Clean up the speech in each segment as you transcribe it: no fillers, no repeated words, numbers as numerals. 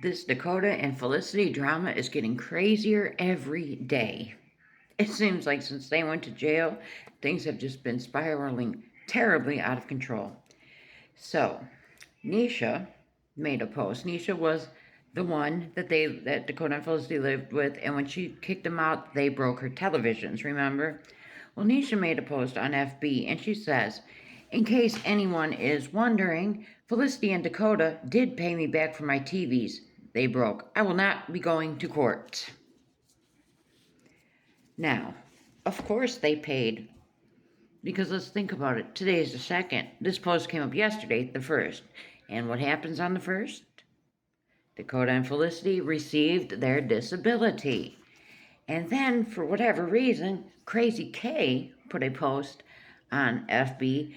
This Dakota and Felicity drama is getting crazier every day. It seems like since they went to jail, things have just been spiraling terribly out of control. So, Nisha made a post. Nisha was the one that Dakota and Felicity lived with, and when she kicked them out, they broke her televisions, remember? Well, Nisha made a post on FB, and she says, in case anyone is wondering, Felicity and Dakota did pay me back for my TVs they broke. I will not be going to court. Now, of course they paid, because let's think about it. Today is the 2nd. This post came up yesterday, the 1st. And what happens on the 1st? Dakota and Felicity received their disability. And then, for whatever reason, Crazy K put a post on FB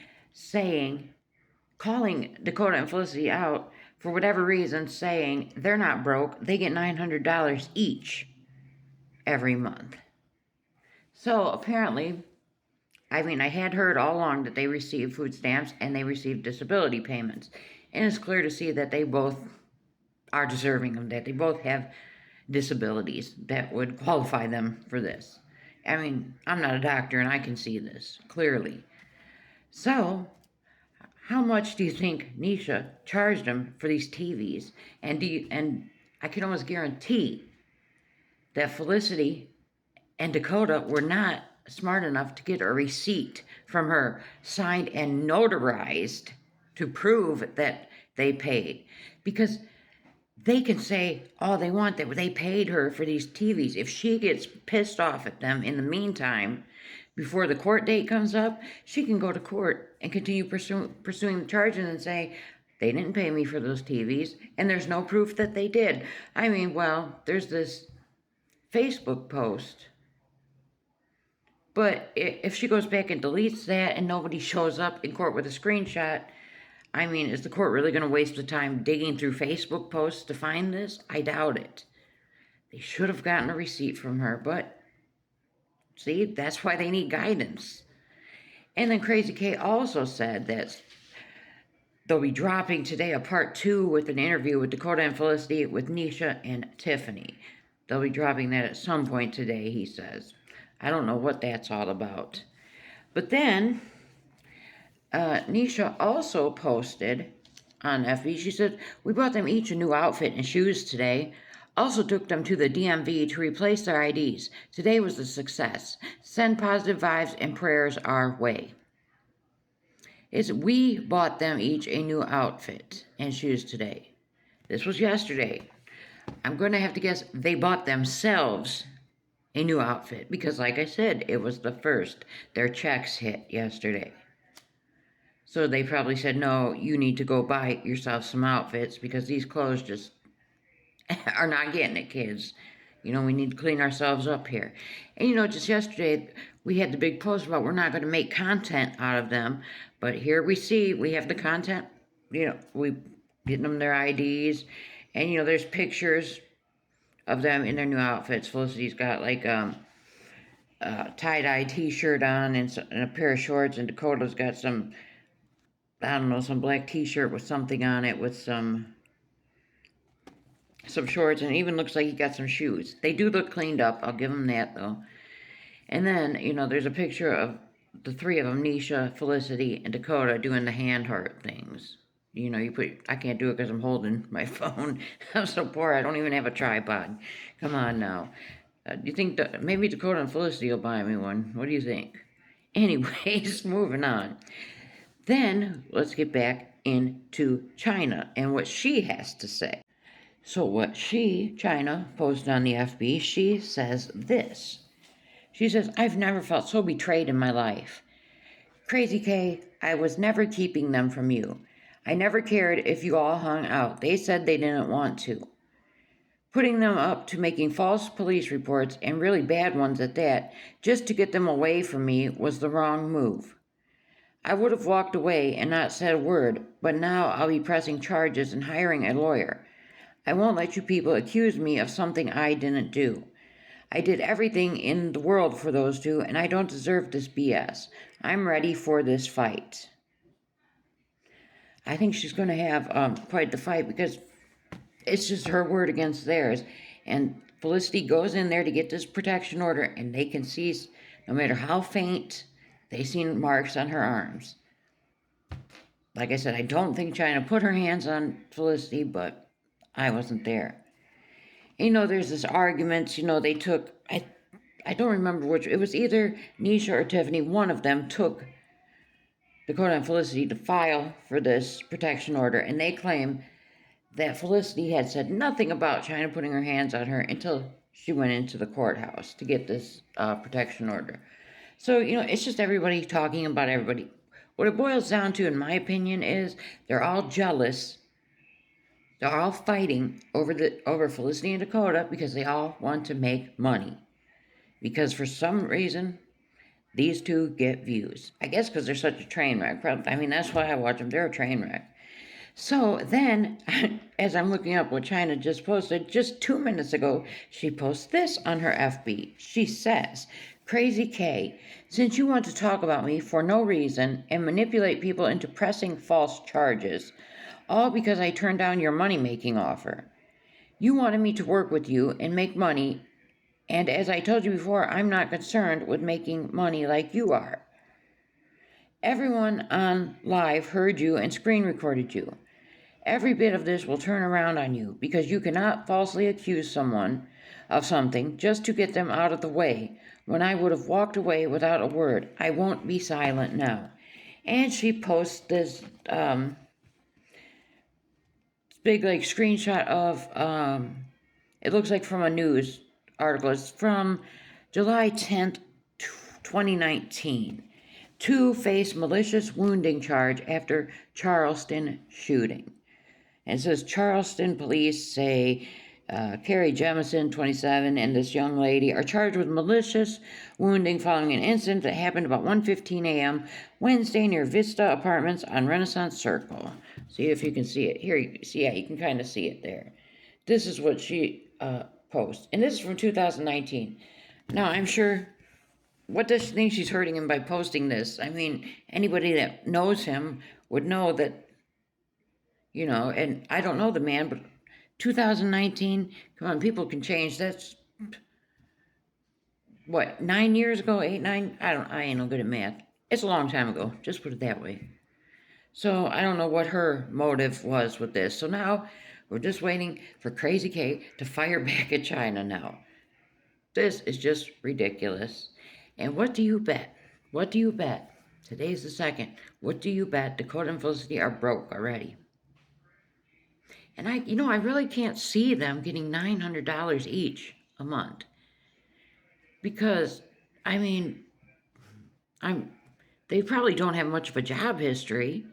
calling Dakota and Felicity out for whatever reason, saying they're not broke, they get $900 each every month. So apparently, I had heard all along that they received food stamps and they received disability payments. And it's clear to see that they both are deserving of that. They both have disabilities that would qualify them for this. I'm not a doctor and I can see this clearly. So, how much do you think Nisha charged them for these TVs? And I can almost guarantee that Felicity and Dakota were not smart enough to get a receipt from her signed and notarized to prove that they paid. Because they can say all they want that they paid her for these TVs. If she gets pissed off at them in the meantime, before the court date comes up, she can go to court and continue pursuing the charges and say, they didn't pay me for those TVs, and there's no proof that they did. There's this Facebook post. But if she goes back and deletes that and nobody shows up in court with a screenshot, is the court really going to waste the time digging through Facebook posts to find this? I doubt it. They should have gotten a receipt from her, but see, that's why they need guidance. And then Crazy K also said that they'll be dropping today a part 2 with an interview with Dakota and Felicity with Nisha and Tiffany. They'll be dropping that at some point today, he says. I don't know what that's all about. But then, Nisha also posted on FB, she said, we bought them each a new outfit and shoes today. Also took them to the DMV to replace their IDs. Today was a success. Send positive vibes and prayers our way. We bought them each a new outfit and shoes today. This was yesterday. I'm going to have to guess they bought themselves a new outfit because, like I said, it was the 1st. Their checks hit yesterday. So they probably said, no, you need to go buy yourself some outfits because these clothes just are not getting it, kids. We need to clean ourselves up here. And, just yesterday, we had the big post about we're not going to make content out of them. But here we have the content. We getting them their IDs. And, there's pictures of them in their new outfits. Felicity's got like a tie-dye t-shirt on and a pair of shorts. And Dakota's got some black t-shirt with something on it with some shorts, and it even looks like he got some shoes. They do look cleaned up. I'll give them that, though. And then, there's a picture of the 3 of them, Nisha, Felicity, and Dakota, doing the hand heart things. I can't do it because I'm holding my phone. I'm so poor, I don't even have a tripod. Come on now. Do you think maybe Dakota and Felicity will buy me one? What do you think? Anyways, moving on. Then, let's get back into China and what she has to say. So what China, posted on the FB, she says this. She says, I've never felt so betrayed in my life. Crazy K, I was never keeping them from you. I never cared if you all hung out. They said they didn't want to. Putting them up to making false police reports, and really bad ones at that, just to get them away from me was the wrong move. I would have walked away and not said a word, but now I'll be pressing charges and hiring a lawyer. I won't let you people accuse me of something I didn't do. I did everything in the world for those 2, and I don't deserve this BS. I'm ready for this fight. I think she's going to have quite the fight because it's just her word against theirs. And Felicity goes in there to get this protection order, and they can see, no matter how faint, they see marks on her arms. Like I said, I don't think China put her hands on Felicity, but I wasn't there. There's this argument, they took, I don't remember which, it was either Nisha or Tiffany, one of them took Dakota and Felicity to file for this protection order, and they claim that Felicity had said nothing about China putting her hands on her until she went into the courthouse to get this protection order. So, it's just everybody talking about everybody. What it boils down to, in my opinion, is they're all jealous. They're all fighting over Felicity and Dakota because they all want to make money. Because for some reason, these two get views. I guess because they're such a train wreck. I mean, that's why I watch them. They're a train wreck. So then, as I'm looking up what China just posted, just 2 minutes ago, she posts this on her FB. She says, "Crazy K, since you want to talk about me for no reason and manipulate people into pressing false charges, all because I turned down your money-making offer. You wanted me to work with you and make money, and as I told you before, I'm not concerned with making money like you are. Everyone on live heard you and screen recorded you. Every bit of this will turn around on you because you cannot falsely accuse someone of something just to get them out of the way when I would have walked away without a word. I won't be silent now." And she posts this big screenshot of it looks like from a news article. It's from July 10th, 2019. Two face malicious wounding charge after Charleston shooting. And it says Charleston police say Carrie Jemison, 27, and this young lady are charged with malicious wounding following an incident that happened about 1:15 a.m. Wednesday near Vista Apartments on Renaissance Circle. See if you can see it. Here, you can kind of see it there. This is what she posts. And this is from 2019. Now, I'm sure, what does she think she's hurting him by posting this? I mean, anybody that knows him would know that, and I don't know the man, but 2019, come on, people can change. That's, 9 years ago, 8, 9? I ain't no good at math. It's a long time ago, just put it that way. So I don't know what her motive was with this. So now we're just waiting for Crazy K to fire back at China now. This is just ridiculous. And what do you bet? What do you bet? Today's the 2nd. What do you bet Dakota and Felicity are broke already? And I really can't see them getting $900 each a month. Because, they probably don't have much of a job history.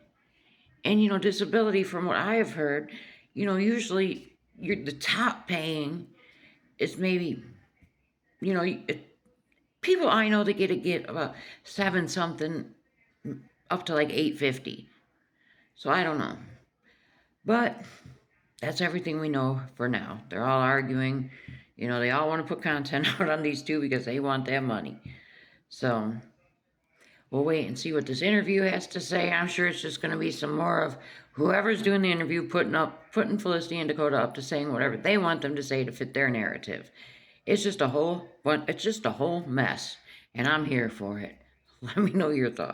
And, disability, from what I have heard, usually the top paying is maybe, people I know that get about 7 something up to $850. So I don't know. But that's everything we know for now. They're all arguing. They all want to put content out on these two because they want that money. So we'll wait and see what this interview has to say. I'm sure it's just going to be some more of whoever's doing the interview putting Felicity and Dakota up to saying whatever they want them to say to fit their narrative. It's just a whole mess, and I'm here for it. Let me know your thoughts.